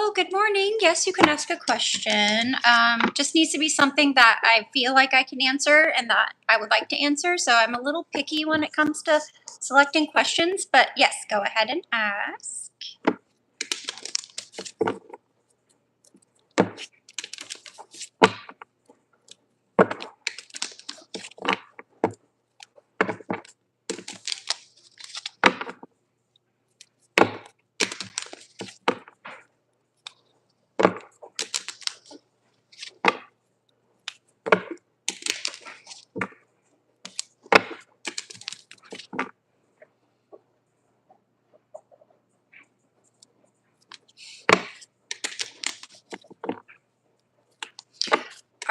Hello, good morning. Yes, you can ask a question. Just needs to be something that I feel like I can answer and that I would like to answer. So I'm a little picky when it comes to selecting questions, but yes, go ahead and ask.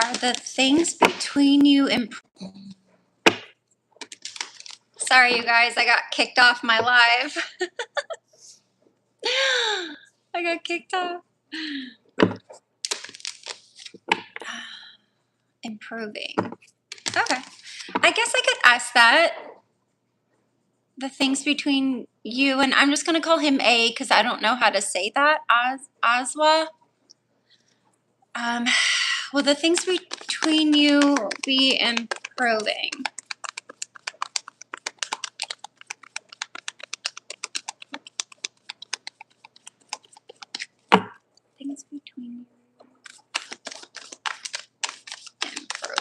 Are the things between you Sorry, you guys, I got kicked off my live. I got kicked off. Improving. Okay. I guess I could ask that. The things between you and I'm just going to call him A because I don't know how to say that. Aswa. Will the things between you be improving? Things between you improving.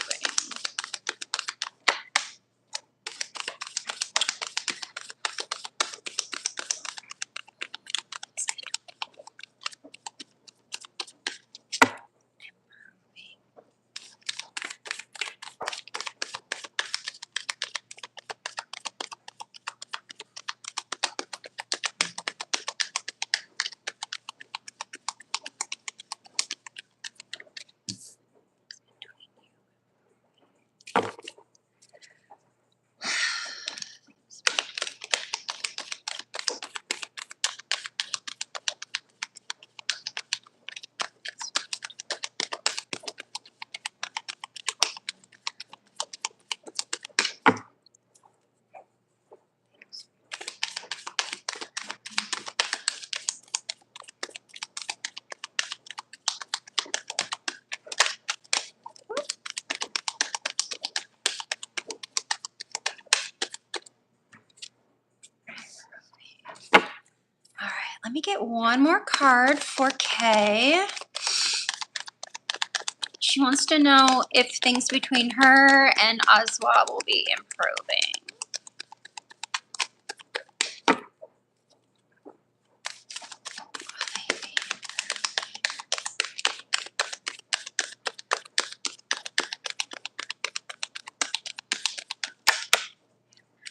All right, let me get one more card for Kay. She wants to know if things between her and Aswa will be improving.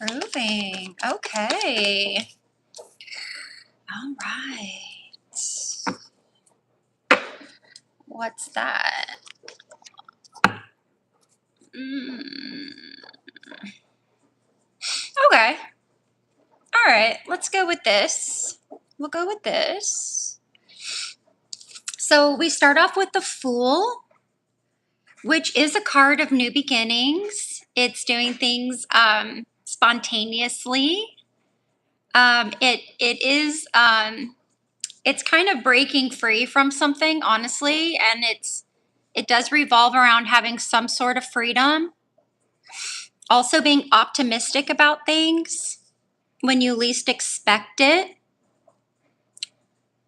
Improving. Okay. All right. What's that? Okay. All right. Let's go with this. We'll go with this. So we start off with the Fool, which is a card of new beginnings. It's doing things spontaneously. It's kind of breaking free from something, honestly, and it does revolve around having some sort of freedom. Also being optimistic about things when you least expect it.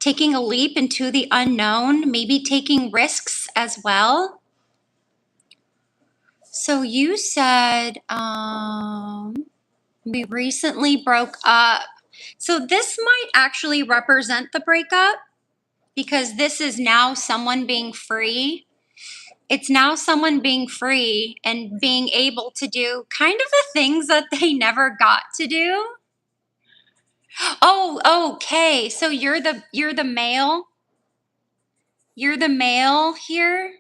Taking a leap into the unknown, maybe taking risks as well. So you said we recently broke up. So this might actually represent the breakup because this is now someone being free. It's now someone being free and being able to do kind of the things that they never got to do. Oh, okay. So you're the male. You're the male here.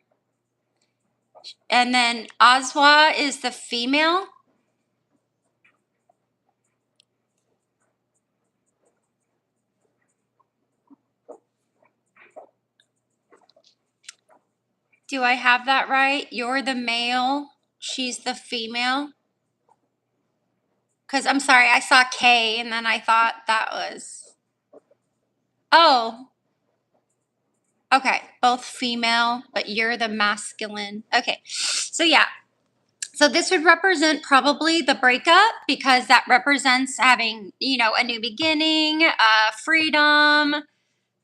And then Aswa is the female. Do I have that right? You're the male, she's the female? Because I'm sorry, I saw K and then I thought that was. Oh. Okay, both female, but you're the masculine. Okay, so yeah. So this would represent probably the breakup because that represents having, a new beginning, freedom.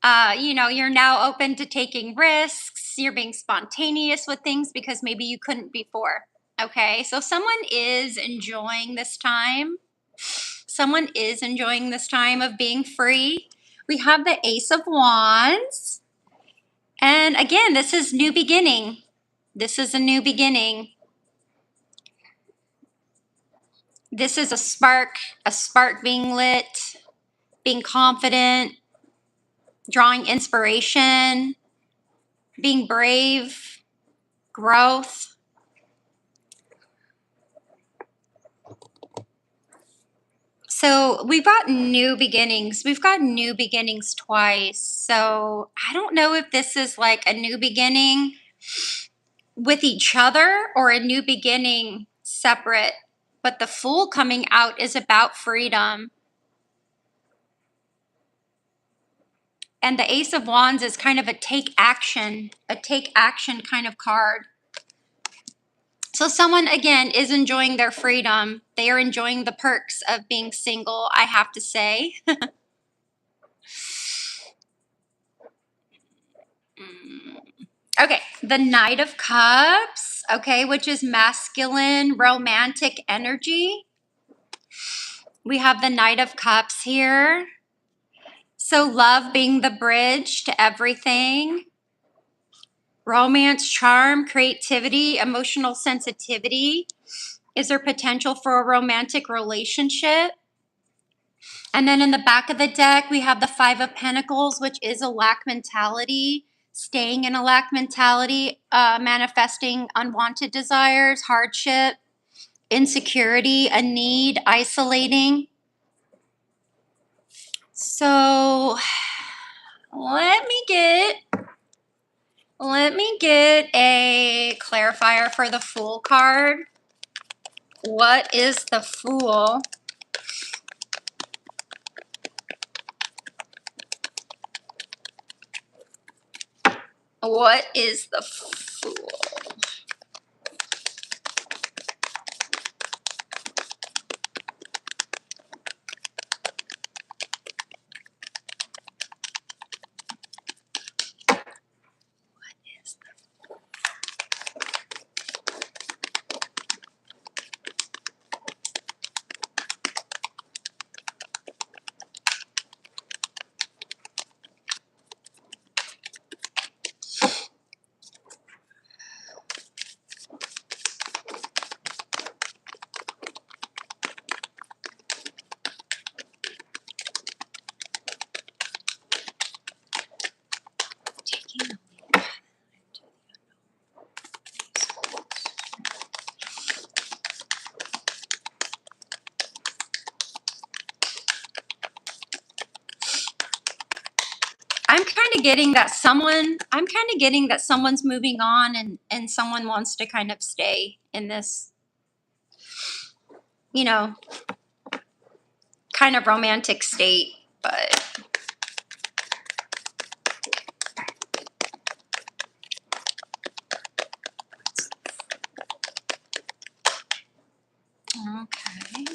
You're now open to taking risks. You're being spontaneous with things because maybe you couldn't before. Okay, so someone is enjoying this time. Someone is enjoying this time of being free. We have the Ace of Wands. And again, this is new beginning. This is a new beginning. This is a spark being lit, being confident, drawing inspiration, being brave, growth. So we've got new beginnings. We've got new beginnings twice. So I don't know if this is like a new beginning with each other or a new beginning separate. But the Fool coming out is about freedom. And the Ace of Wands is kind of a take action kind of card. So someone, again, is enjoying their freedom. They are enjoying the perks of being single, I have to say. Okay, the Knight of Cups, okay, which is masculine, romantic energy. We have the Knight of Cups here. So love being the bridge to everything. Romance, charm, creativity, emotional sensitivity. Is there potential for a romantic relationship? And then in the back of the deck, we have the Five of Pentacles, which is a lack mentality, staying in a lack mentality, manifesting unwanted desires, hardship, insecurity, a need, isolating. So let me get a clarifier for the Fool card. What is the Fool? What is the Fool? I'm kind of getting that someone's moving on and someone wants to kind of stay in this, you know, kind of romantic state, but okay.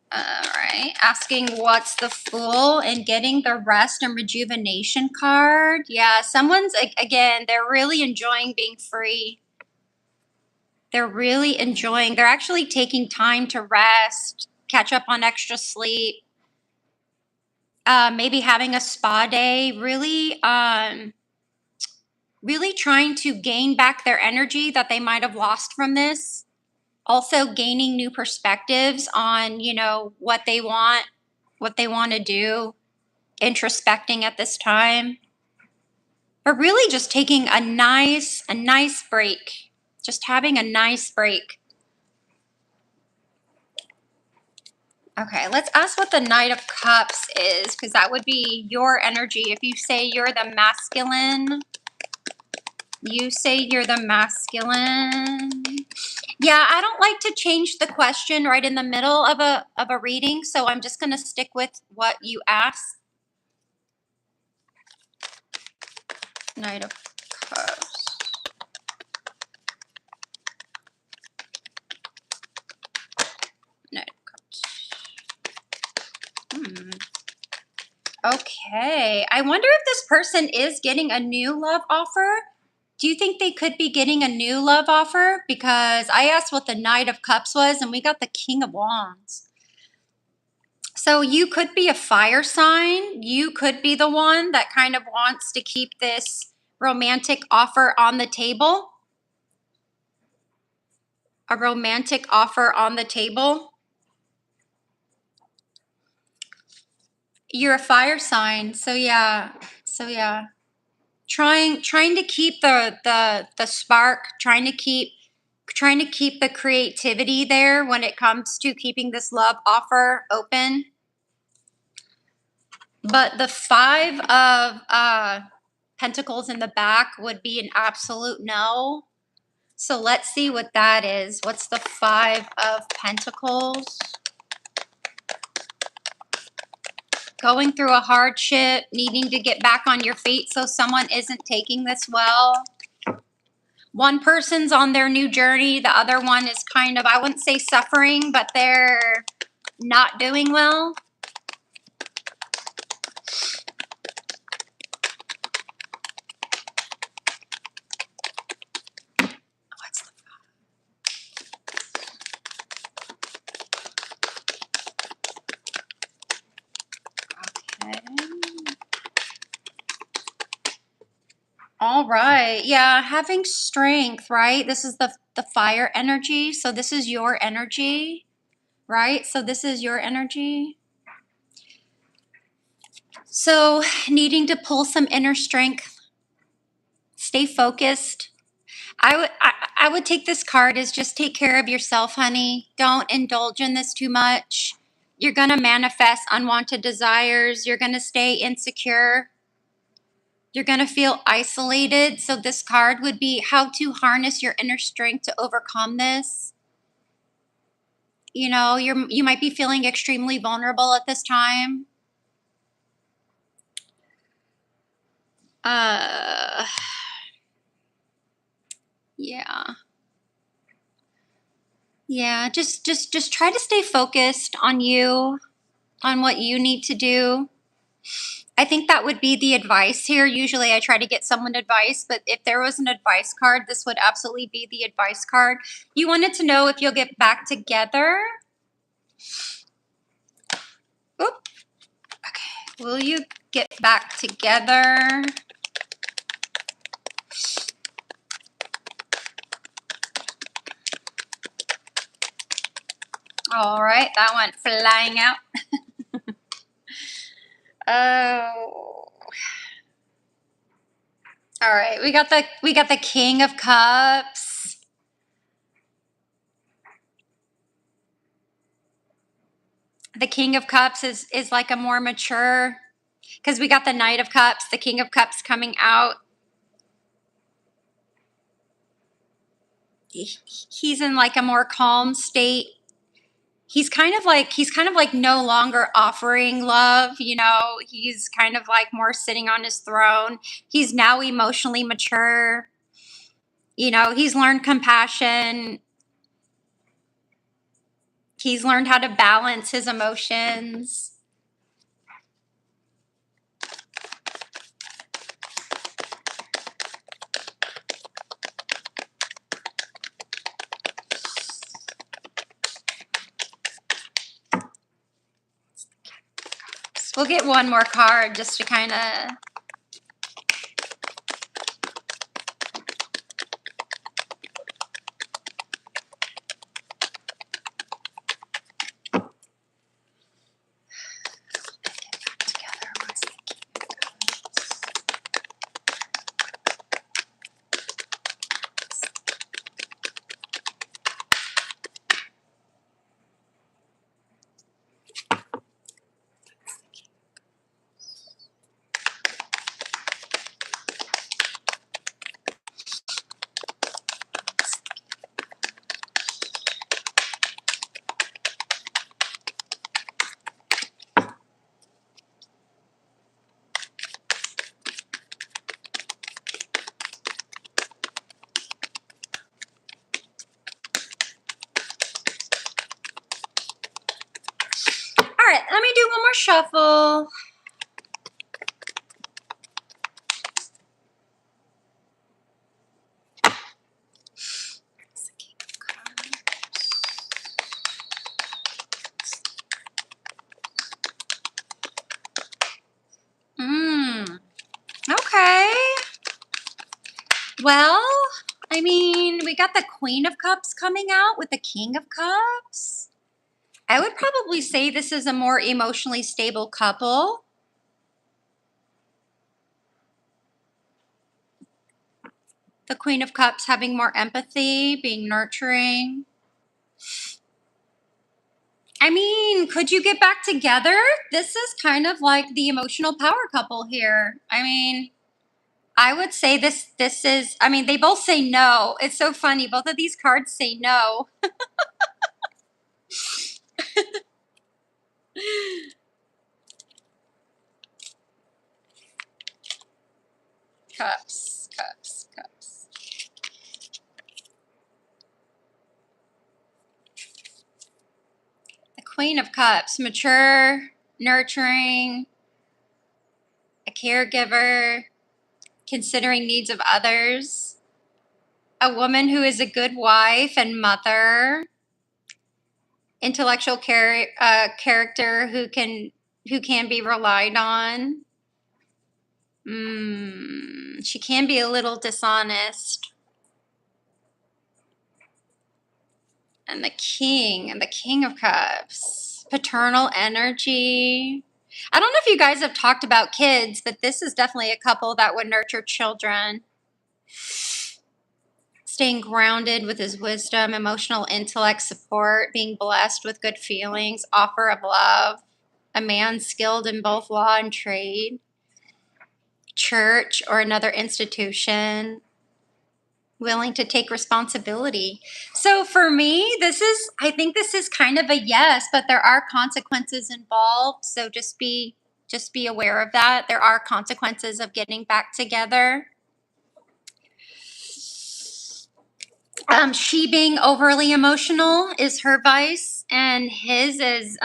All right, asking what's the Fool and getting the Rest and Rejuvenation card. Yeah, someone's, again, they're really enjoying being free. They're actually taking time to rest, catch up on extra sleep, maybe having a spa day, really trying to gain back their energy that they might have lost from this. Also gaining new perspectives on, what they want to do, introspecting at this time. But really just taking a nice break. Just having a nice break. Okay, let's ask what the Knight of Cups is, because that would be your energy. If you say you're the masculine, Yeah, I don't like to change the question right in the middle of a reading, so I'm just going to stick with what you asked. Knight of Cups. Knight of Cups. Okay. I wonder if this person is getting a new love offer. Do you think they could be getting a new love offer? Because I asked what the Knight of Cups was, and we got the King of Wands. So you could be a fire sign. You could be the one that kind of wants to keep this romantic offer on the table. A romantic offer on the table. You're a fire sign. So yeah. Trying to keep the spark, trying to keep the creativity there when it comes to keeping this love offer open. But the 5 of Pentacles in the back would be an absolute no. So let's see what that is. What's the 5 of Pentacles? Going through a hardship, needing to get back on your feet so someone isn't taking this well. One person's on their new journey. The other one is kind of, I wouldn't say suffering, but they're not doing well. What's the Okay. All right. Yeah, having strength, right? This is the fire energy. So this is your energy, right? So this is your energy. So needing to pull some inner strength. Stay focused. I would take this card as just take care of yourself, honey. Don't indulge in this too much. You're going to manifest unwanted desires. You're going to stay insecure. You're going to feel isolated. So this card would be how to harness your inner strength to overcome this. You know, you might be feeling extremely vulnerable at this time. Yeah. Yeah, just try to stay focused on you, on what you need to do. I think that would be the advice here. Usually I try to get someone advice, but if there was an advice card, this would absolutely be the advice card. You wanted to know if you'll get back together. Oop. Okay. Will you get back together? All right, that went flying out. Oh. All right, we got the King of Cups. The King of Cups is like a more mature, because we got the Knight of Cups, the King of Cups coming out. He's in like a more calm state. He's kind of like no longer offering love, you know. He's kind of like more sitting on his throne. He's now emotionally mature. You know, he's learned compassion. He's learned how to balance his emotions. We'll get one more card just to kind of... right, let me do one more shuffle. Okay. Well, I mean, we got the Queen of Cups coming out with the King of Cups. I would probably say this is a more emotionally stable couple. The Queen of Cups having more empathy, being nurturing. I mean, could you get back together? This is kind of like the emotional power couple here. I mean, I would say this is, I mean, they both say no. It's so funny. Both of these cards say no. Cups, cups, cups. The Queen of Cups, mature, nurturing, a caregiver, considering needs of others, a woman who is a good wife and mother, intellectual character who can be relied on. She can be a little dishonest. And the King of Cups, paternal energy. I don't know if you guys have talked about kids, but this is definitely a couple that would nurture children. Staying grounded with his wisdom, emotional intellect, support, being blessed with good feelings, offer of love, a man skilled in both law and trade, church or another institution, willing to take responsibility. So for me, I think this is kind of a yes, but there are consequences involved. So just be aware of that. There are consequences of getting back together. She being overly emotional is her vice, and his is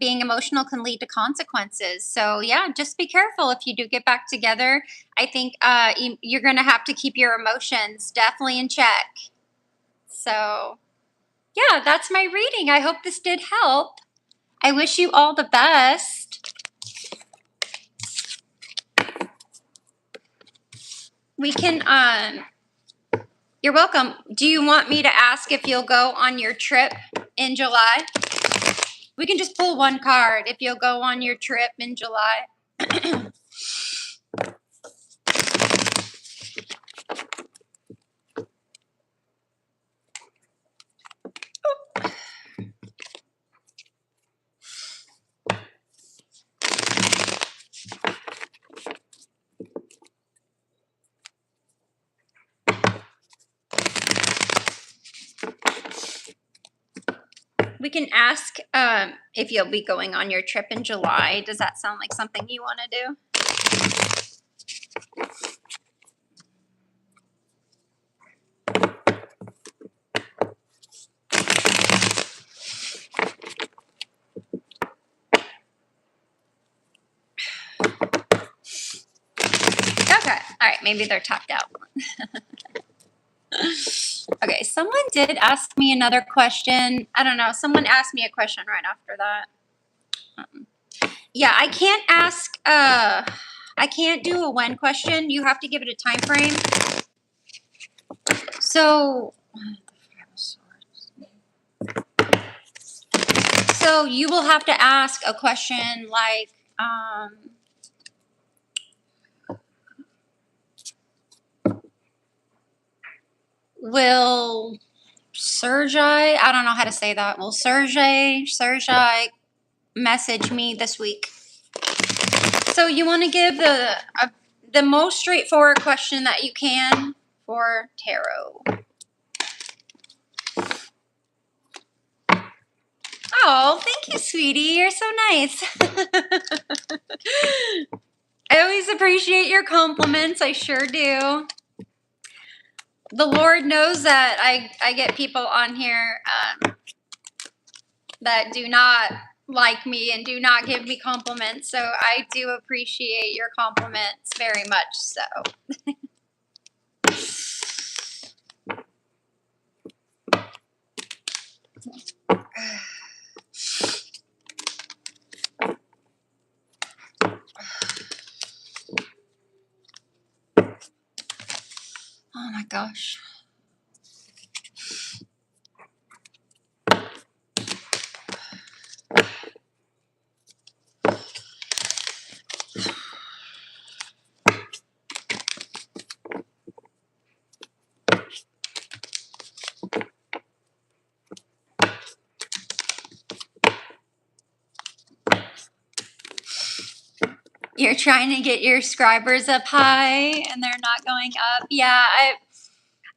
being emotional can lead to consequences. So yeah, just be careful if you do get back together. I think you're going to have to keep your emotions definitely in check. So yeah, that's my reading. I hope this did help. I wish you all the best. We can you're welcome. Do you want me to ask if you'll go on your trip in July? We can just pull one card if you'll go on your trip in July. We can ask if you'll be going on your trip in July. Does that sound like something you want to do? Okay. All right. Maybe they're tapped out. Okay. Someone did ask me another question. I don't know. Someone asked me a question right after that. Yeah, I can't ask. I can't do a when question. You have to give it a time frame. So you will have to ask a question like, will Sergey, I don't know how to say that. Will Sergey message me this week? So you want to give the most straightforward question that you can for tarot. Oh, thank you, sweetie. You're so nice. I always appreciate your compliments. I sure do. The Lord knows that I get people on here that do not like me and do not give me compliments. So I do appreciate your compliments very much so. Oh my gosh. You're trying to get your subscribers up high and they're not going up. Yeah,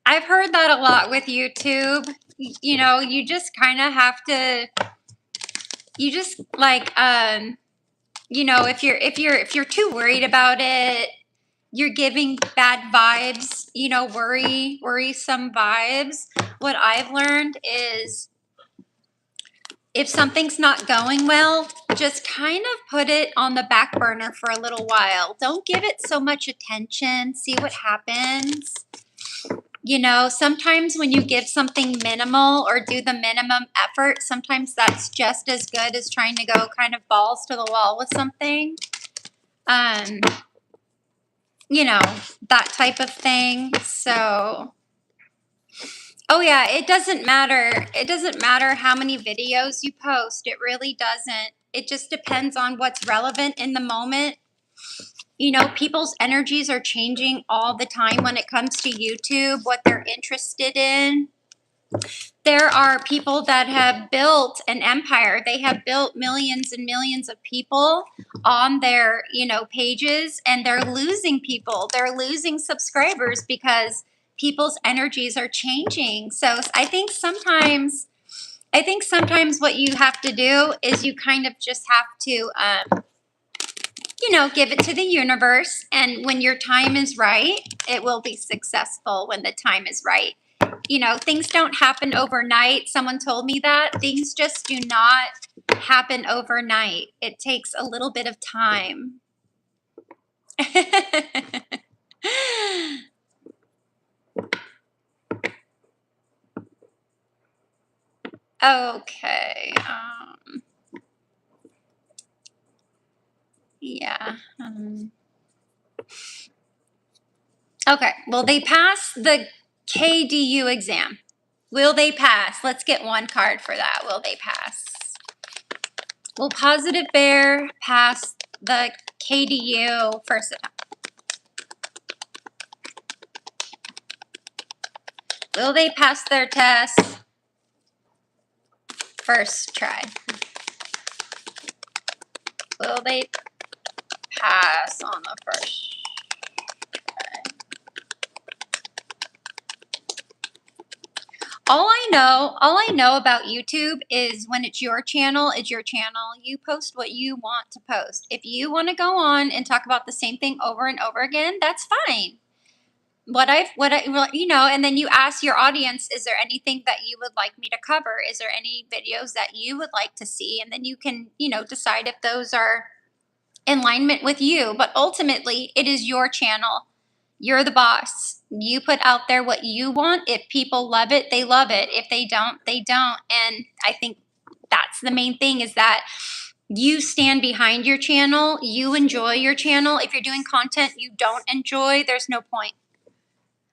I've heard that a lot with YouTube. You know, you just kind of have to, you just like you know, if you're too worried about it, you're giving bad vibes, you know, worrisome vibes. What I've learned is if something's not going well, just kind of put it on the back burner for a little while. Don't give it so much attention. See what happens. You know, sometimes when you give something minimal or do the minimum effort, sometimes that's just as good as trying to go kind of balls to the wall with something. You know, that type of thing. So, oh yeah, it doesn't matter. It doesn't matter how many videos you post. It really doesn't. It just depends on what's relevant in the moment. You know, people's energies are changing all the time when it comes to YouTube, what they're interested in. There are people that have built an empire. They have built millions and millions of people on their, you know, pages, and they're losing people. They're losing subscribers because people's energies are changing. So I think sometimes what you have to do is you kind of just have to you know, give it to the universe, and when your time is right, it will be successful when the time is right. You know, things don't happen overnight. Someone told me that. Things just do not happen overnight. It takes a little bit of time. Okay. Yeah. Okay. Will they pass the KDU exam? Will they pass? Let's get one card for that. Will they pass? Will Positive Bear pass the KDU first attempt? Will they pass their test first try? Will they pass on the first try? All I know about YouTube is when it's your channel, it's your channel. You post what you want to post. If you want to go on and talk about the same thing over and over again, that's fine. You know, and then you ask your audience, is there anything that you would like me to cover? Is there any videos that you would like to see? And then you can, you know, decide if those are in alignment with you. But ultimately, it is your channel. You're the boss. You put out there what you want. If people love it, they love it. If they don't, they don't. And I think that's the main thing, is that you stand behind your channel. You enjoy your channel. If you're doing content you don't enjoy, there's no point.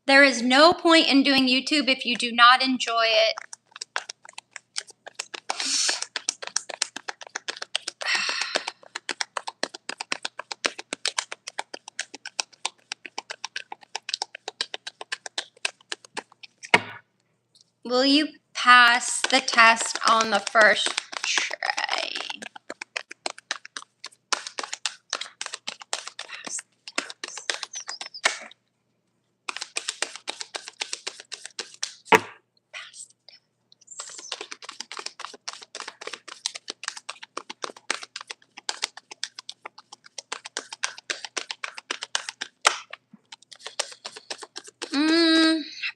There is no point in doing YouTube if you do not enjoy it. Will you pass the test on the first try? Pass the test.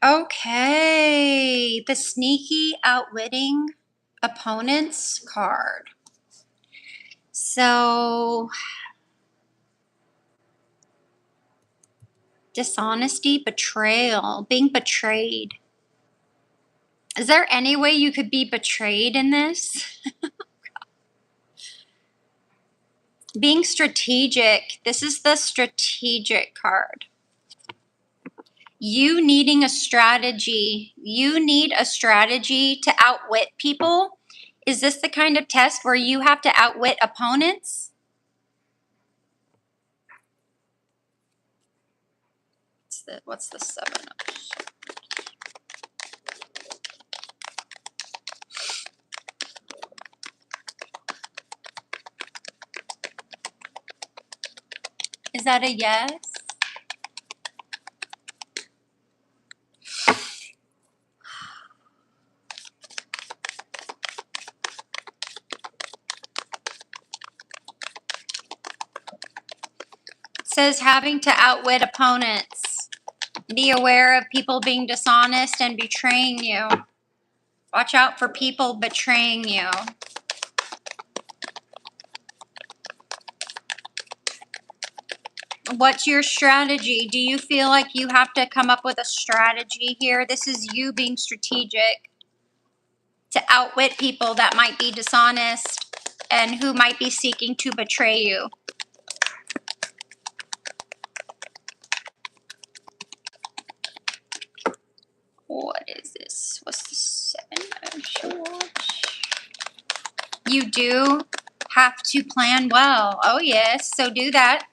Okay. The sneaky outwitting opponents card. So, dishonesty, betrayal, being betrayed. Is there any way you could be betrayed in this? Being strategic. This is the strategic card. You needing a strategy. You need a strategy to outwit people. Is this the kind of test where you have to outwit opponents? What's the 7 of Swords? Is that a yes? It says having to outwit opponents. Be aware of people being dishonest and betraying you. Watch out for people betraying you. What's your strategy? Do you feel like you have to come up with a strategy here? This is you being strategic to outwit people that might be dishonest and who might be seeking to betray you. What is this? What's the 7 of Swords? You do have to plan well. Oh, yes. So do that.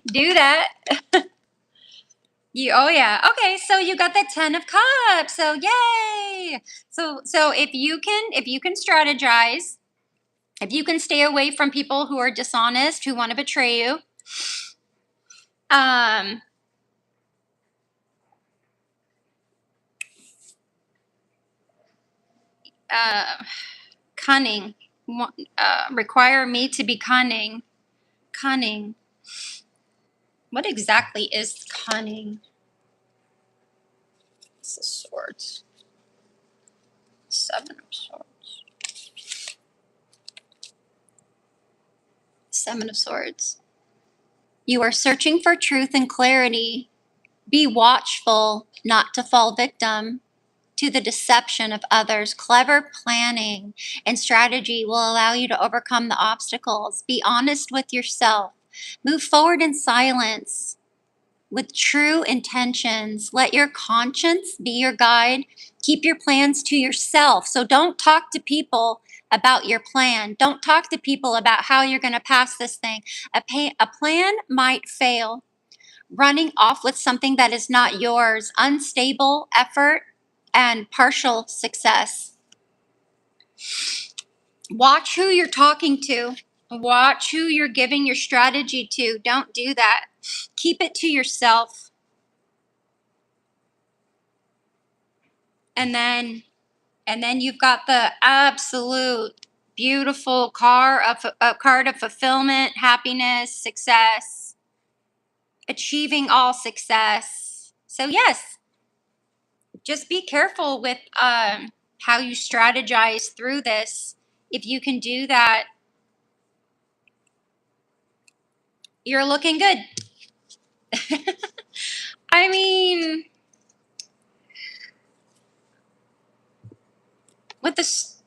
Do that. Oh yeah. Okay, so you got the 10 of Cups. So yay. So if you can strategize, if you can stay away from people who are dishonest, who want to betray you, cunning, require me to be cunning. Cunning. What exactly is cunning? It's the Swords. 7 of Swords. 7 of Swords. You are searching for truth and clarity. Be watchful not to fall victim to the deception of others. Clever planning and strategy will allow you to overcome the obstacles. Be honest with yourself. Move forward in silence with true intentions. Let your conscience be your guide. Keep your plans to yourself. So don't talk to people about your plan. Don't talk to people about how you're going to pass this thing. A plan might fail. Running off with something that is not yours, unstable effort, and partial success. Watch who you're talking to. Watch who you're giving your strategy to. Don't do that. Keep it to yourself. And then you've got the absolute beautiful card of fulfillment, happiness, success, achieving all success. So yes, just be careful with how you strategize through this. If you can do that, you're looking good. I mean,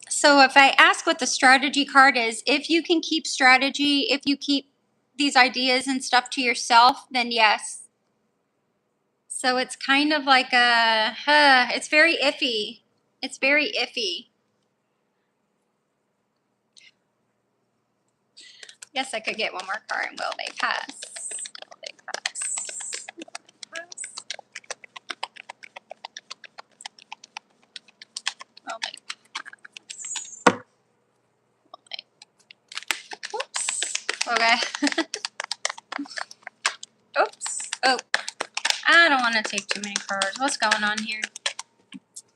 so if I ask what the strategy card is, if you can keep strategy, if you keep these ideas and stuff to yourself, then yes. So it's kind of like it's very iffy. It's very iffy. Yes, I could get one more card. Will they pass? Will they pass? Will they pass? Will they pass? Will they? Oops. Okay. Oops. Oh. I don't want to take too many cards. What's going on here?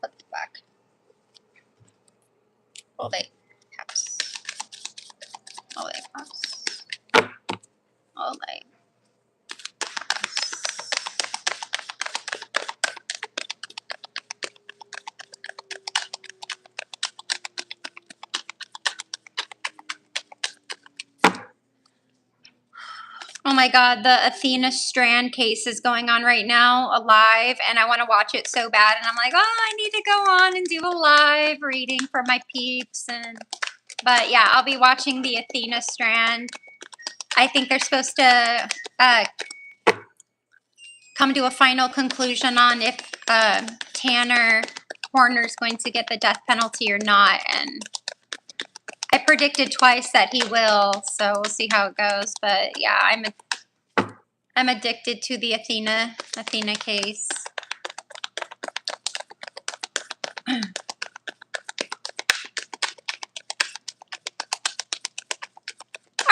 Put it back. Will they pass? Will they pass? Will they? Oh my God, the Athena Strand case is going on right now, a live, and I want to watch it so bad. And I'm like, oh, I need to go on and do a live reading for my peeps. But yeah, I'll be watching the Athena Strand. I think they're supposed to come to a final conclusion on if Tanner Horner's going to get the death penalty or not. And I predicted twice that he will, so we'll see how it goes. But yeah, I'm addicted to the Athena case. All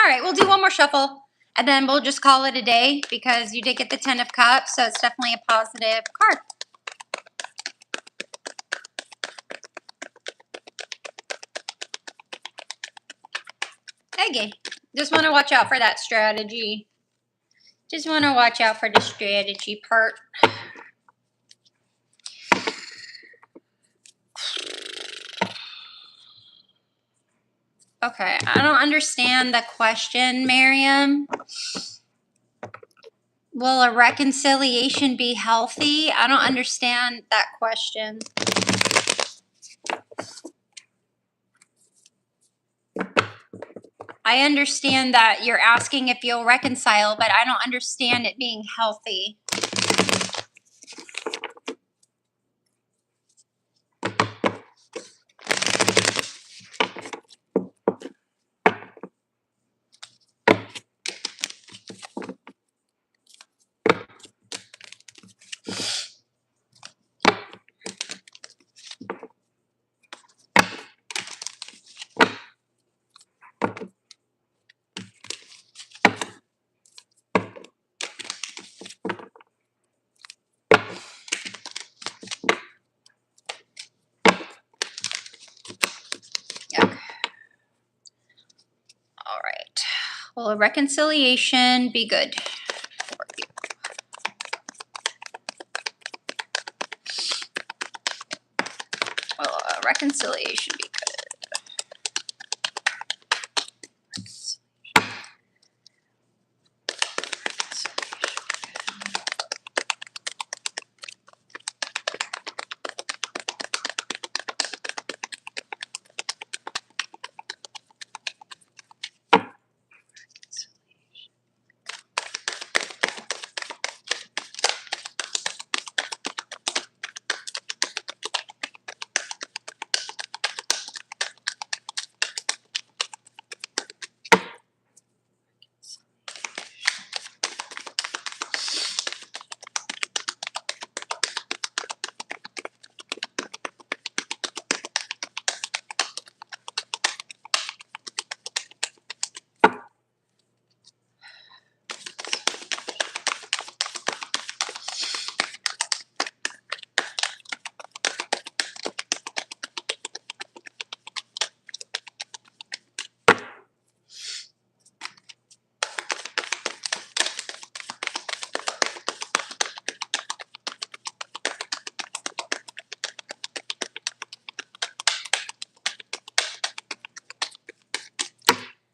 right, we'll do one more shuffle, and then we'll just call it a day because you did get the 10 of Cups, so it's definitely a positive card. Okay, just want to watch out for that strategy. Just want to watch out for the strategy part. Okay, I don't understand the question, Miriam. Will a reconciliation be healthy? I don't understand that question. I understand that you're asking if you'll reconcile, but I don't understand it being healthy. All right. Will a reconciliation be good for you? Will a reconciliation be good?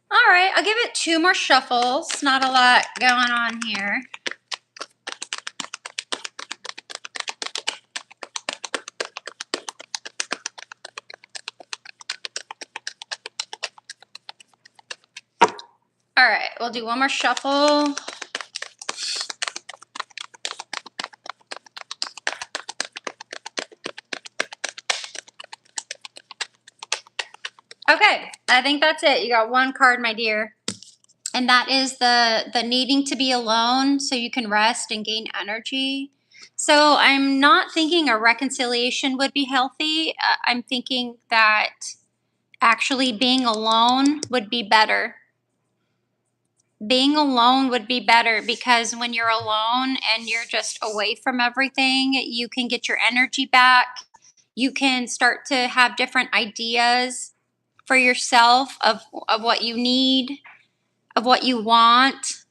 All right, I'll give it 2 more shuffles. Not a lot going on here. All right, we'll do 1 more shuffle. Okay, I think that's it. You got 1 card, my dear. And that is the needing to be alone so you can rest and gain energy. So I'm not thinking a reconciliation would be healthy. I'm thinking that actually being alone would be better. Being alone would be better because when you're alone and you're just away from everything, you can get your energy back. You can start to have different ideas for yourself of what you need, of what you want.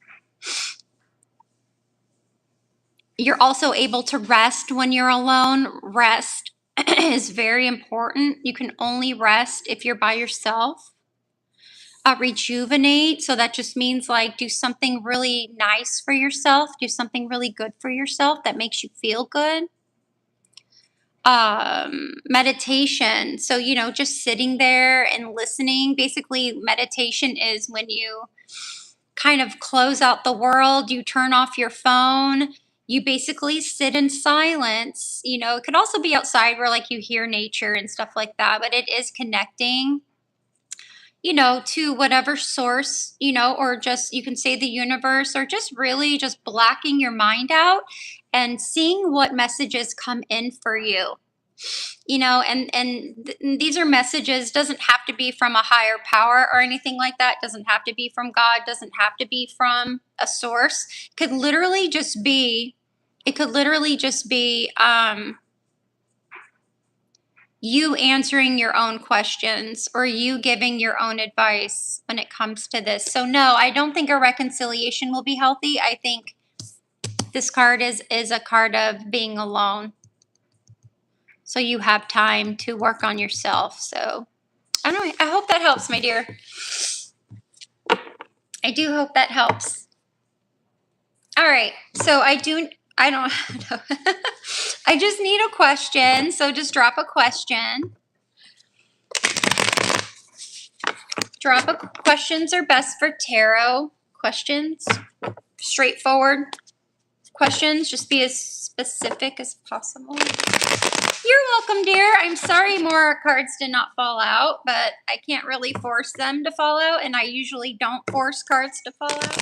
You're also able to rest when you're alone. Rest is very important. You can only rest if you're by yourself. rejuvenate. So that just means like do something really nice for yourself, do something really good for yourself that makes you feel good. Meditation. So, just sitting there and listening. Basically, meditation is when you kind of close out the world, you turn off your phone, you basically sit in silence. It could also be outside where like you hear nature and stuff like that, but it is connecting, to whatever source, or just you can say the universe, or just really just blacking your mind out and seeing what messages come in for you. These are messages, doesn't have to be from a higher power or anything like that, doesn't have to be from God, doesn't have to be from a source. It could literally just be you answering your own questions or you giving your own advice when it comes to this. So no, I don't think a reconciliation will be healthy. I think this card is a card of being alone. So you have time to work on yourself. So I don't know. I hope that helps, my dear. I do hope that helps. All right. So I don't know. I just need a question. So just drop a question. Questions are best for tarot questions. Straightforward questions. Just be as specific as possible. You're welcome, dear. I'm sorry more cards did not fall out, but I can't really force them to fall out, and I usually don't force cards to fall out.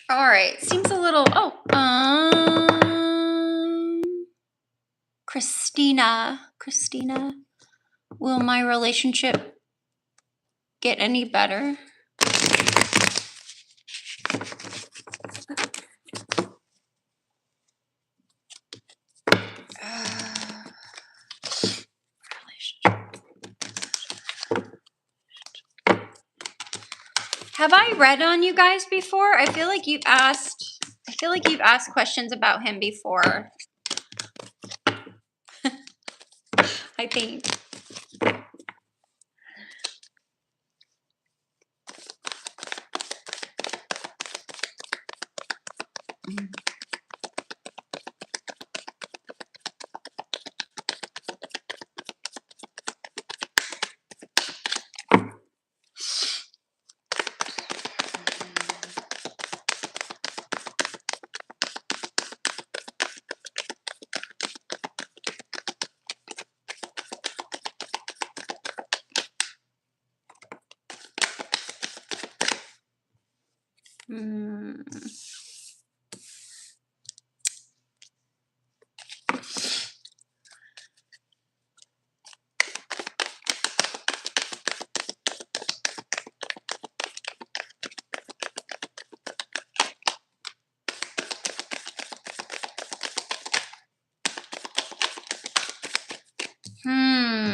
All right. Seems a little. Christina. Will my relationship get any better? Have I read on you guys before? I feel like you've asked questions about him before. I think.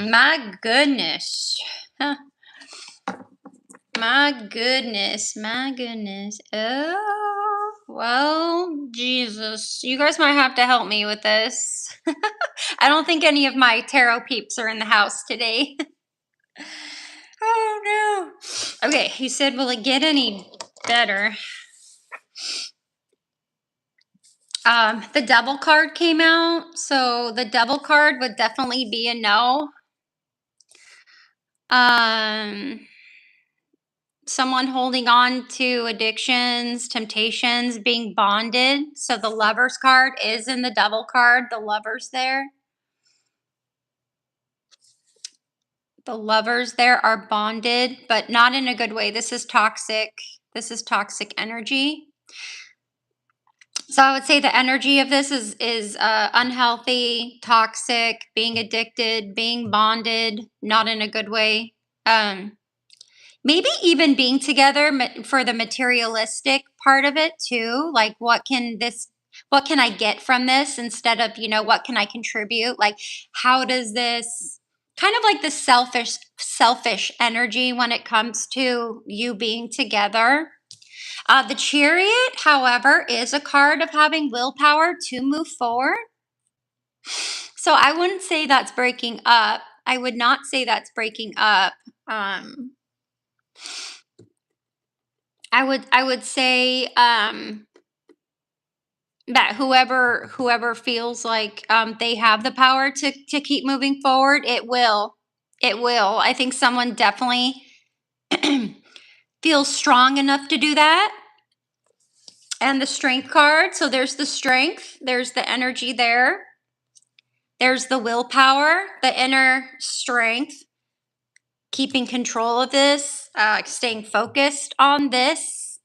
My goodness. Huh. My goodness. Oh, well, Jesus. You guys might have to help me with this. I don't think any of my tarot peeps are in the house today. Oh, no. Okay, he said, will it get any better? The Devil card came out. So the Devil card would definitely be a no. Someone holding on to addictions, temptations, being bonded. So the Lovers card is in the Devil card. The Lovers there. The Lovers there are bonded, but not in a good way. This is toxic. This is toxic energy. So I would say the energy of this is unhealthy, toxic, being addicted, being bonded, not in a good way. Maybe even being together for the materialistic part of it too. Like, what can I get from this instead of, what can I contribute? Like, how does this kind of like the selfish energy when it comes to you being together? The Chariot, however, is a card of having willpower to move forward. So I wouldn't say that's breaking up. I would not say that's breaking up. I would say that whoever feels like they have the power to keep moving forward, it will. It will. I think someone definitely feels strong enough to do that. And the Strength card. So there's the strength, there's the energy there. There's the willpower, the inner strength, keeping control of this, staying focused on this.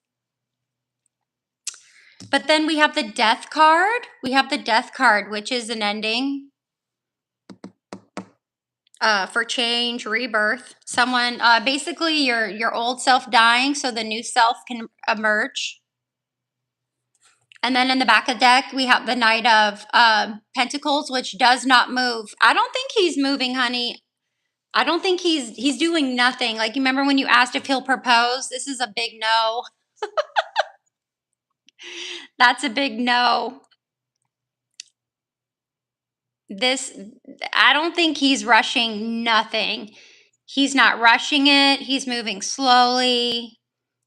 But then we have the Death card. We have the Death card, which is an ending for change, rebirth. Someone, basically your old self dying so the new self can emerge. And then in the back of the deck, we have the Knight of Pentacles, which does not move. I don't think he's moving, honey. I don't think he's doing nothing. Like, you remember when you asked if he'll propose? This is a big no. That's a big no. I don't think he's rushing nothing. He's not rushing it. He's moving slowly.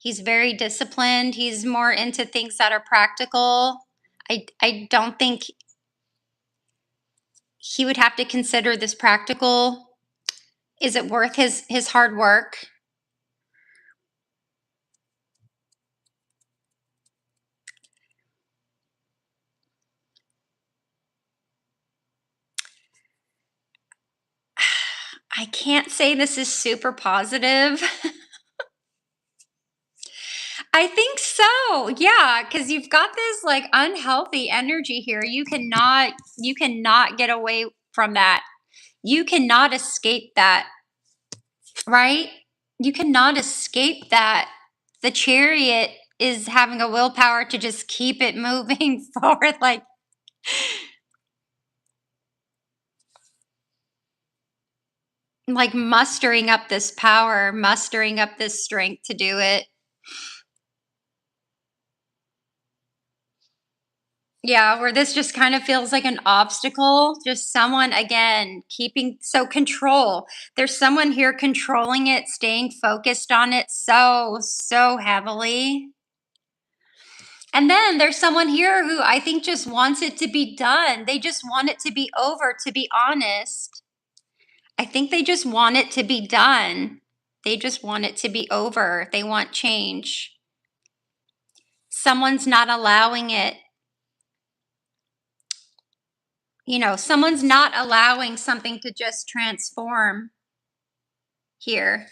He's very disciplined. He's more into things that are practical. I don't think he would have to consider this practical. Is it worth his hard work? I can't say this is super positive. I think so. Yeah, cuz you've got this like unhealthy energy here. You cannot get away from that. You cannot escape that. Right? You cannot escape that. The Chariot is having a willpower to just keep it moving forward, like mustering up this power, mustering up this strength to do it. Yeah, where this just kind of feels like an obstacle, just someone again keeping control. There's someone here controlling it, staying focused on it so heavily. And then there's someone here who I think just wants it to be done. They just want it to be over, to be honest. I think they just want it to be done. They just want it to be over. They want change. Someone's not allowing it. Someone's not allowing something to just transform here.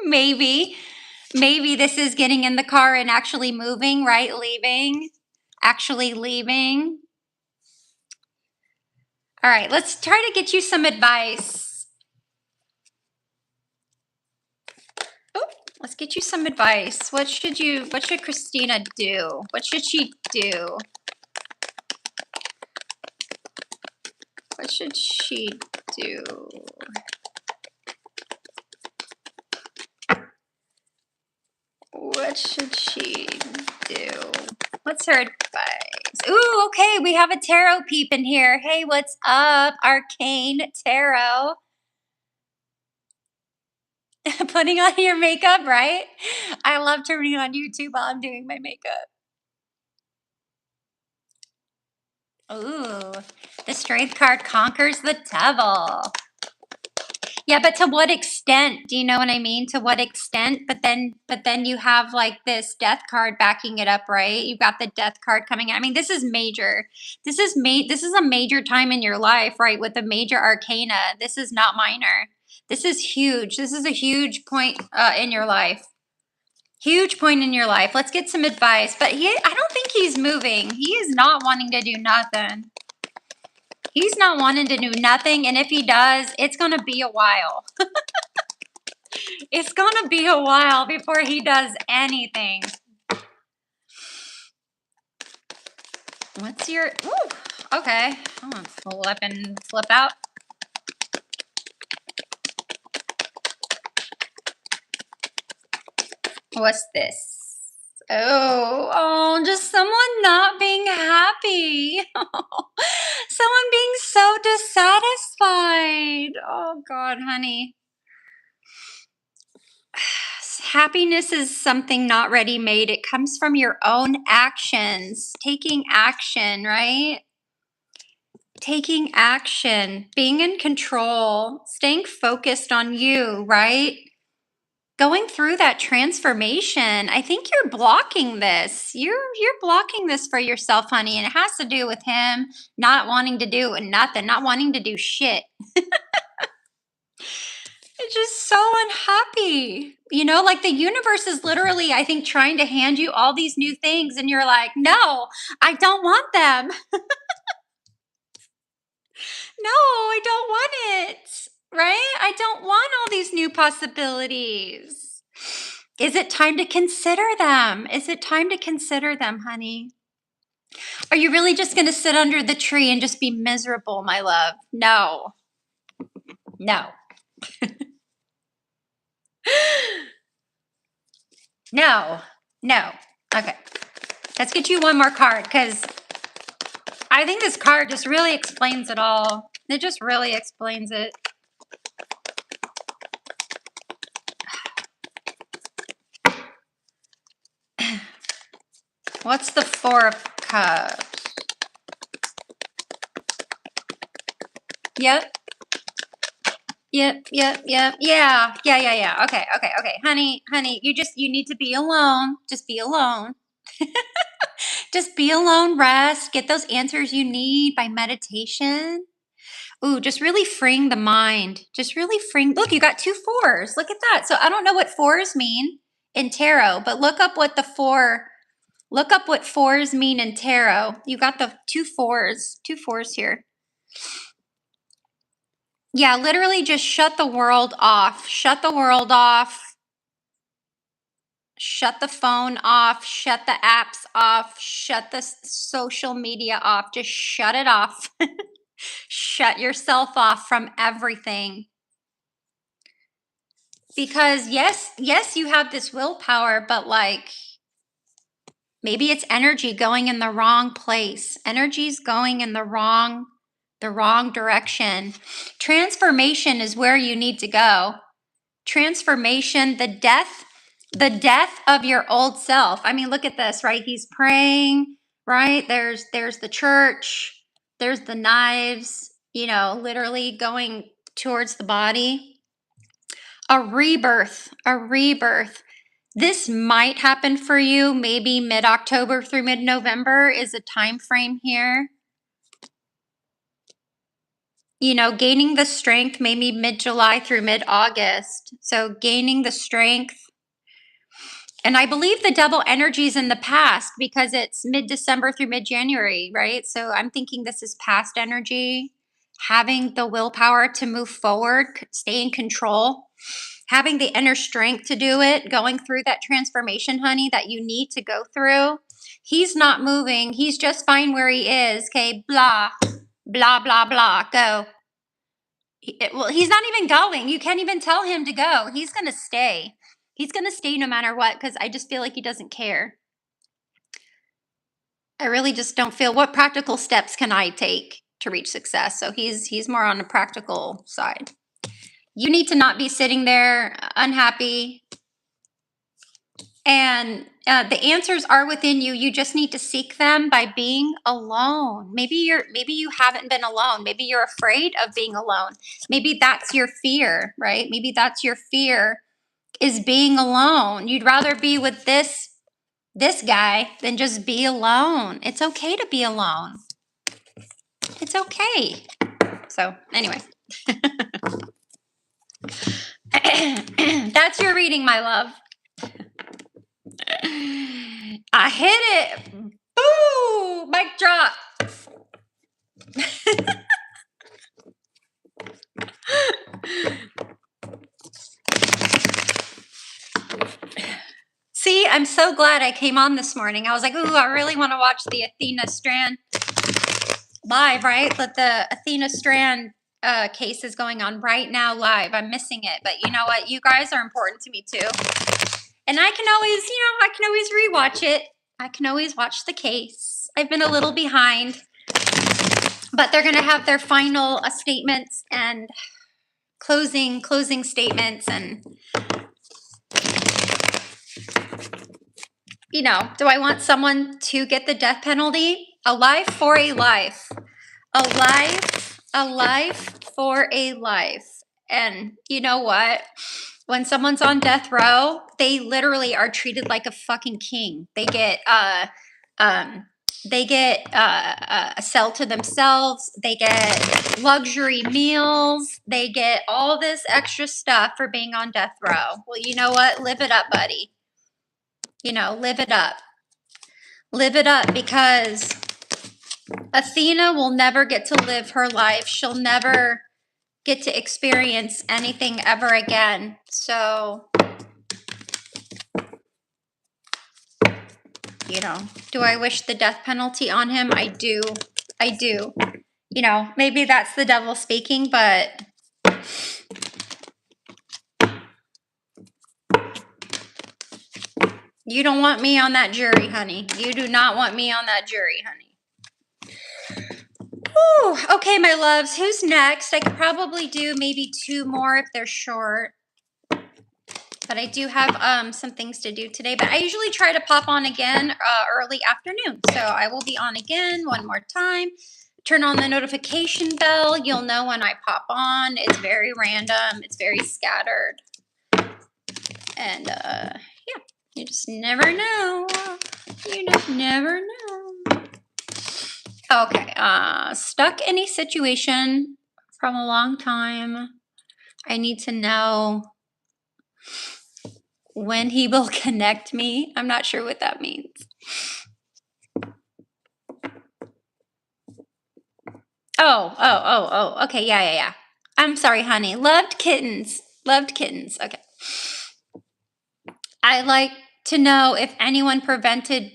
Maybe this is getting in the car and actually moving, right? Actually leaving. All right, let's try to get you some advice. Let's get you some advice. What should Christina do? What should she do? What should she do? What should she do? What's her advice? Ooh, okay, we have a tarot peep in here. Hey, what's up? Arcane Tarot. Putting on your makeup, right? I love turning on YouTube while I'm doing my makeup. Ooh, the Strength card conquers the devil. Yeah, but to what extent? Do you know what I mean? To what extent? But then you have like this Death card backing it up, right? You've got the Death card coming in. I mean, this is major. This is a major time in your life, right? With the major arcana. This is not minor. This is huge. This is a huge point in your life. Huge point in your life. Let's get some advice. But I don't think he's moving. He is not wanting to do nothing. He's not wanting to do nothing, and if he does, it's going to be a while. It's going to be a while before he does anything. What's your... Ooh, okay. I'm going to flip out. What's this? Just someone not being happy. Someone being so dissatisfied. Oh, God, honey. Happiness is something not ready made. It comes from your own actions, taking action, right? Taking action, being in control, staying focused on you, right? Going through that transformation. I think you're blocking this. You're blocking this for yourself, honey, and it has to do with him not wanting to do nothing, not wanting to do shit. It's just so unhappy. You know, like the universe is literally, I think, trying to hand you all these new things, and you're like, no, I don't want them. No, I don't want it. Right? I don't want all these new possibilities. Is it time to consider them? Is it time to consider them, honey? Are you really just going to sit under the tree and just be miserable, my love? No. No. No. No. Okay. Let's get you one more card because I think this card just really explains it all. It just really explains it. What's the Four of Cups? Yep. Yep. Yeah. Okay. Honey, you need to be alone. Just be alone. Just be alone, rest, get those answers you need by meditation. Ooh, just really freeing the mind. Just really freeing. Look, you got 2 fours. Look at that. So I don't know what fours mean in tarot, but look up what fours mean in tarot. You got the 2 fours here. Yeah, literally just shut the world off. Shut the world off. Shut the phone off, shut the apps off, shut the social media off. Just shut it off. Shut yourself off from everything. Because yes, you have this willpower, but like maybe it's energy going in the wrong place. Energy's going in the wrong direction. Transformation is where you need to go. Transformation, the death of your old self. I mean, look at this, right? He's praying, right? There's the church, there's the knives, literally going towards the body. A rebirth. This might happen for you maybe mid-October through mid-November is a time frame here. Gaining the strength maybe mid-July through mid-August. So gaining the strength. And I believe the double energy is in the past because it's mid-December through mid-January, right? So I'm thinking this is past energy, having the willpower to move forward, stay in control, having the inner strength to do it, going through that transformation, honey, that you need to go through. He's not moving. He's just fine where he is. Okay, blah, blah, blah, blah, go. Well, he's not even going. You can't even tell him to go. He's going to stay. He's going to stay no matter what because I just feel like he doesn't care. I really just don't feel what practical steps can I take to reach success. So he's more on the practical side. You need to not be sitting there unhappy. And the answers are within you. You just need to seek them by being alone. Maybe you haven't been alone. Maybe you're afraid of being alone. Maybe that's your fear, right? Maybe that's your fear is being alone. You'd rather be with this guy than just be alone. It's okay to be alone. It's okay. So anyway, that's your reading, my love. I hit it. Boo! Mic drop. See, I'm so glad I came on this morning. I was like, ooh, I really want to watch the Athena Strand live, right? But the Athena Strand case is going on right now live. I'm missing it. But you know what? You guys are important to me too. And I can always, I can always rewatch it. I can always watch the case. I've been a little behind, but they're going to have their final statements and closing statements. And, do I want someone to get the death penalty? A life for a life. A life for a life. And you know what? When someone's on death row, they literally are treated like a fucking king. They get a cell to themselves. They get luxury meals. They get all this extra stuff for being on death row. Well, you know what? Live it up, buddy. Live it up. Live it up, because Athena will never get to live her life. She'll never get to experience anything ever again. So, do I wish the death penalty on him? I do. Maybe that's the devil speaking, but you don't want me on that jury, honey. You do not want me on that jury, honey. Whew. Okay, my loves, who's next? I could probably do maybe 2 more if they're short. But I do have some things to do today. But I usually try to pop on again early afternoon. So I will be on again one more time. Turn on the notification bell. You'll know when I pop on. It's very random. It's very scattered. And yeah, you just never know. You just never know. Okay, stuck in a situation from a long time. I need to know when he will connect me. I'm not sure what that means. Oh. Okay, yeah. I'm sorry, honey. Loved kittens. Okay. I like to know if anyone prevented,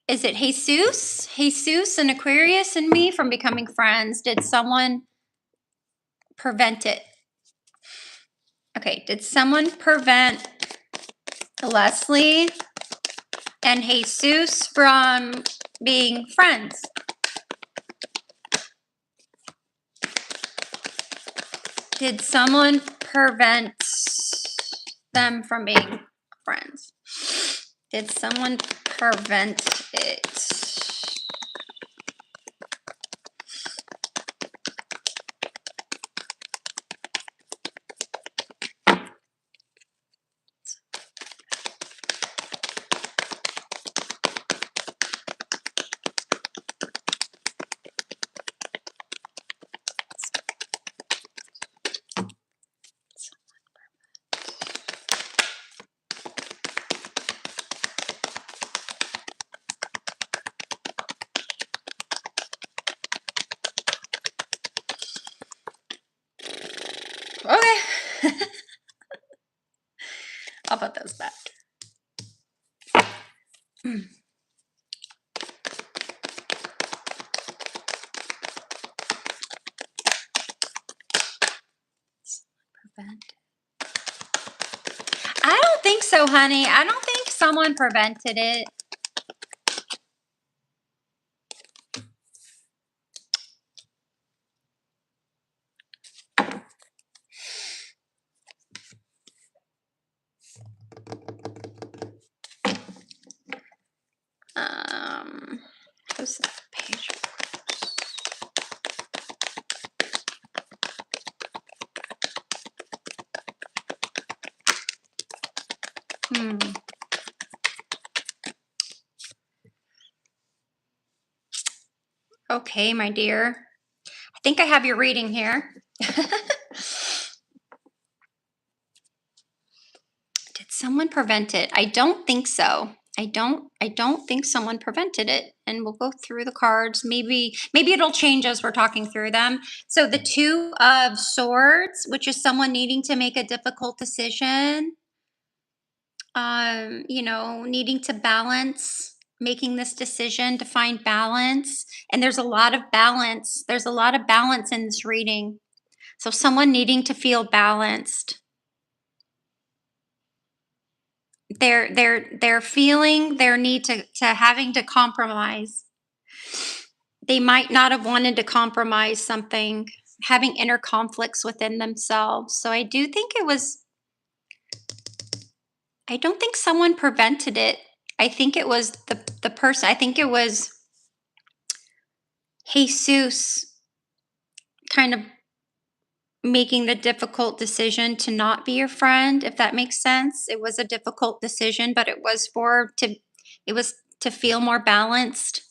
is it Jesus and Aquarius and me from becoming friends? Did someone prevent it? Okay, did someone prevent Leslie and Jesus from being friends? Did someone prevent them from being friends? Did someone prevent it? Okay. I'll put those back. I don't think so, honey. I don't think someone prevented it. Who's that page? Okay, my dear. I think I have your reading here. Did someone prevent it? I don't think so. I don't think someone prevented it. And we'll go through the cards. Maybe it'll change as we're talking through them. So the 2 of Swords, which is someone needing to make a difficult decision. Needing to balance, making this decision to find balance. And there's a lot of balance. There's a lot of balance in this reading. So someone needing to feel balanced. They're feeling their need to having to compromise. They might not have wanted to compromise something, having inner conflicts within themselves. So I do think it was, I don't think someone prevented it. I think it was the person. I think it was Jesus kind of making the difficult decision to not be your friend, if that makes sense. It was a difficult decision, but it was to feel more balanced.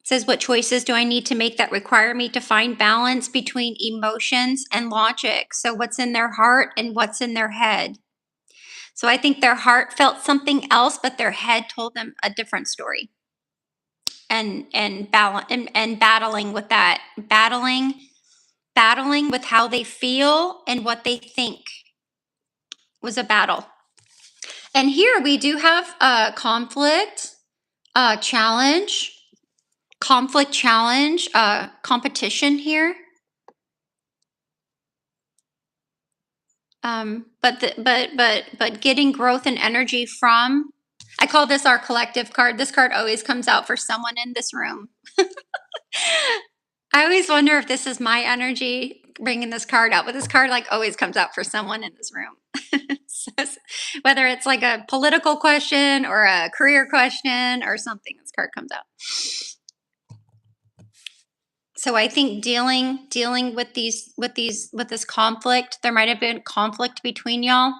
It says, what choices do I need to make that require me to find balance between emotions and logic? So what's in their heart and what's in their head? So I think their heart felt something else, but their head told them a different story. And balance and battling with that, battling with how they feel and what they think was a battle. And here we do have a conflict, challenge, competition here. But getting growth and energy from, I call this our collective card. This card always comes out for someone in this room. I always wonder if this is my energy bringing this card out, but this card like always comes out for someone in this room. So whether it's like a political question or a career question or something, this card comes out. So I think dealing with this conflict, there might have been conflict between y'all.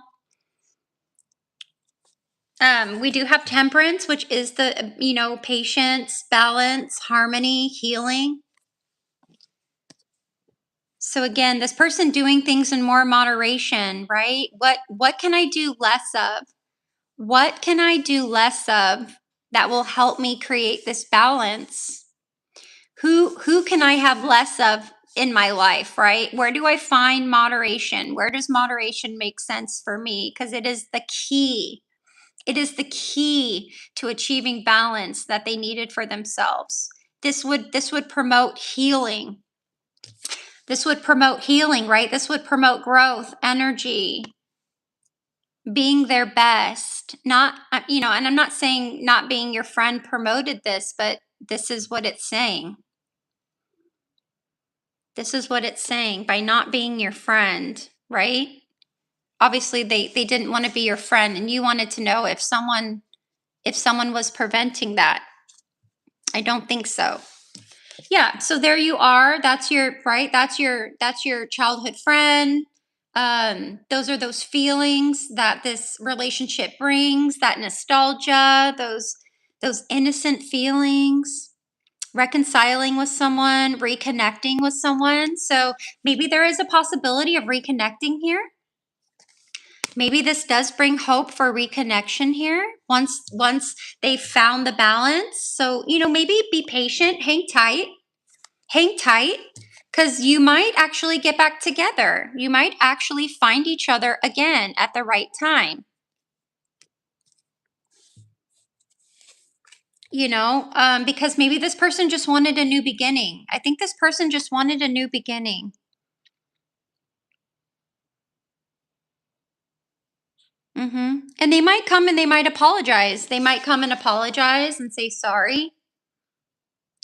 We do have temperance, which is the, patience, balance, harmony, healing. So again, this person doing things in more moderation, right? What can I do less of? What can I do less of that will help me create this balance? Who can I have less of in my life, right? Where do I find moderation? Where does moderation make sense for me? Because it is the key. It is the key to achieving balance that they needed for themselves. This would promote healing. This would promote healing, right? This would promote growth, energy, being their best. Not, and I'm not saying not being your friend promoted this, but this is what it's saying. This is what it's saying by not being your friend, right? Obviously they didn't want to be your friend, and you wanted to know if someone was preventing that. I don't think so. Yeah, so there you are. That's your, right? That's your childhood friend. Those are those feelings that this relationship brings, that nostalgia, those innocent feelings, reconciling with someone, reconnecting with someone. So maybe there is a possibility of reconnecting here. Maybe this does bring hope for reconnection here once they've found the balance. So, maybe be patient, hang tight, because you might actually get back together. You might actually find each other again at the right time. Because maybe this person just wanted a new beginning. I think this person just wanted a new beginning. And they might come and they might apologize. They might come and apologize and say sorry.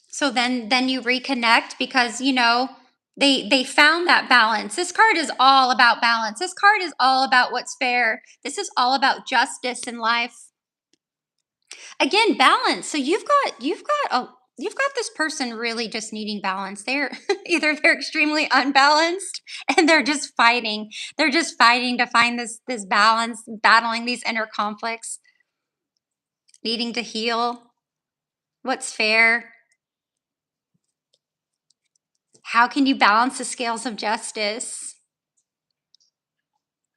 So then you reconnect because, they found that balance. This card is all about balance. This card is all about what's fair. This is all about justice in life. Again, balance. So you've got this person really just needing balance. They're either they're extremely unbalanced and they're just fighting. They're just fighting to find this balance, battling these inner conflicts, needing to heal. What's fair? How can you balance the scales of justice?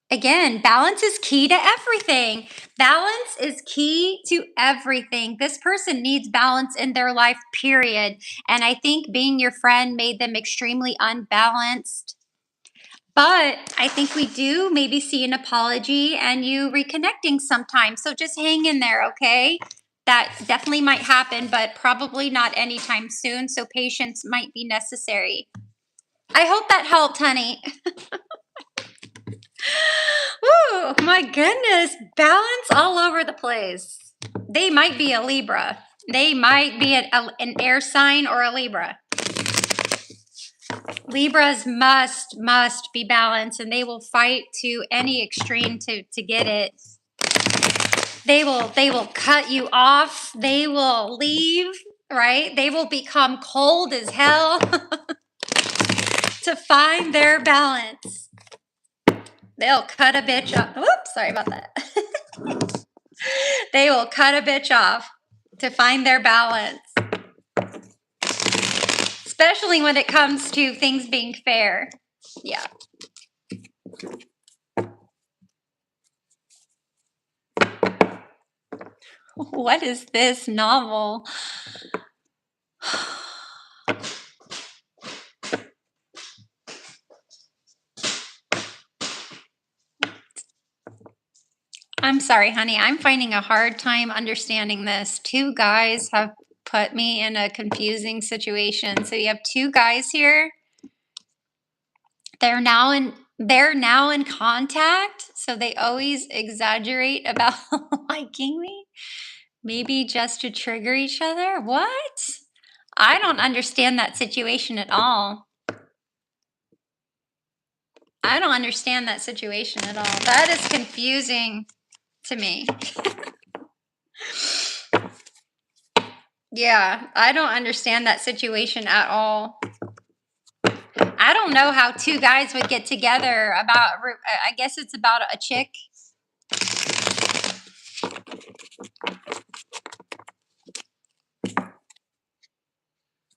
Again, balance is key to everything. Balance is key to everything. This person needs balance in their life, period. And I think being your friend made them extremely unbalanced. But I think we do maybe see an apology and you reconnecting sometime. So just hang in there, okay? That definitely might happen, but probably not anytime soon. So patience might be necessary. I hope that helped, honey. Woo! Oh my goodness. Balance all over the place. They might be a Libra. They might be an air sign or a Libra. Libras must be balanced, and they will fight to any extreme to get it. They will cut you off. They will leave, right? They will become cold as hell to find their balance. They'll cut a bitch off. Whoops, sorry about that. They will cut a bitch off to find their balance. Especially when it comes to things being fair. Yeah. What is this novel? I'm sorry, honey. I'm finding a hard time understanding this. Two guys have put me in a confusing situation. So you have two guys here. They're now in contact, so they always exaggerate about liking me. Maybe just to trigger each other. What? I don't understand that situation at all. I don't understand that situation at all. That is confusing to me. Yeah, I don't understand that situation at all. I don't know how two guys would get together about, I guess it's about a chick.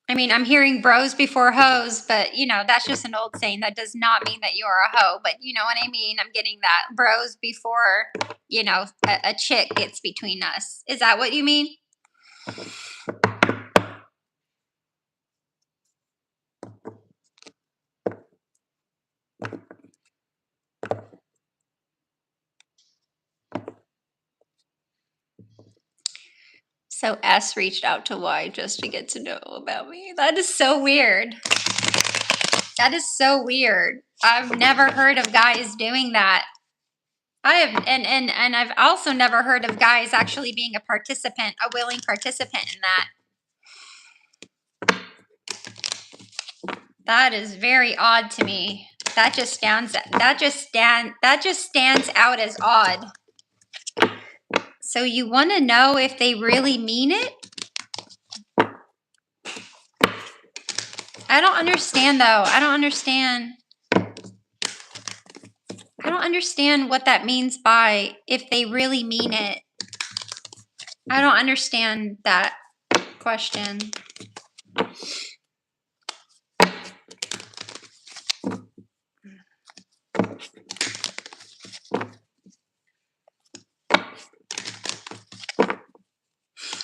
I mean, I'm hearing bros before hoes, but you know, that's just an old saying. That does not mean that you are a hoe, but you know what I mean? I'm getting that. Bros before, you know, a chick gets between us. Is that what you mean? So S reached out to Y just to get to know about me. That is so weird. That is so weird. I've never heard of guys doing that. I have, and I've also never heard of guys actually being a participant, a willing participant in that. That is very odd to me. That just stands out as odd. So you want to know if they really mean it? I don't understand though. I don't understand what that means by if they really mean it. I don't understand that question.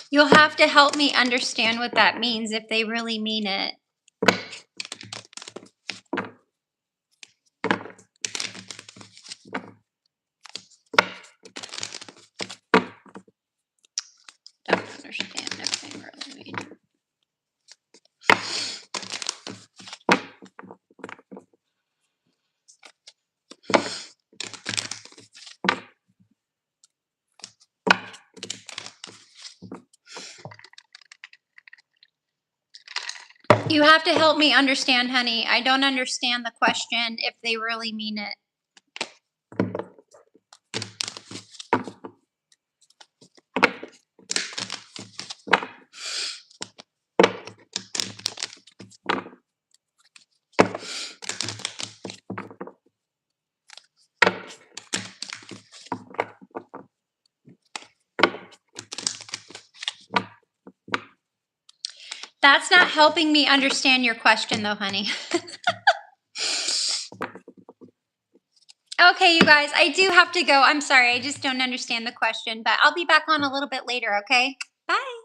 You'll have to help me understand what that means if they really mean it. Don't understand if they really mean it. You have to help me understand, honey. I don't understand the question if they really mean it. That's not helping me understand your question though, honey. Okay, you guys, I do have to go. I'm sorry. I just don't understand the question, but I'll be back on a little bit later, okay? Bye.